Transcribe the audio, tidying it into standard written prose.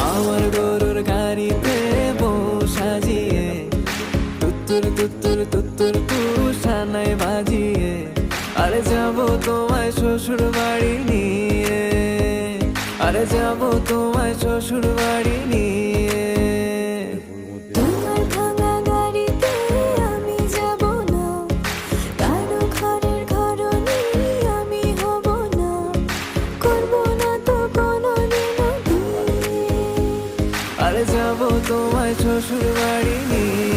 আমার গরুর গাড়িতে বউ সাজিয়ে তুত্তুর তুত্তুর তুত্তুর তুষানায় বাজিয়ে আরে যাবো তোমায় শ্বশুর বাড়ি নিয়ে, আরে যাবো তোমায় শ্বশুর বাড়ি নিয়ে। তোমার ভাঙা গাড়িতে আমি যাব না, কারো ঘরের ঘরনি আমি হব না, করব না তো কোনোদিনও বিয়ে। আরে যাবো তোমায় শ্বশুর বাড়ি নিয়ে।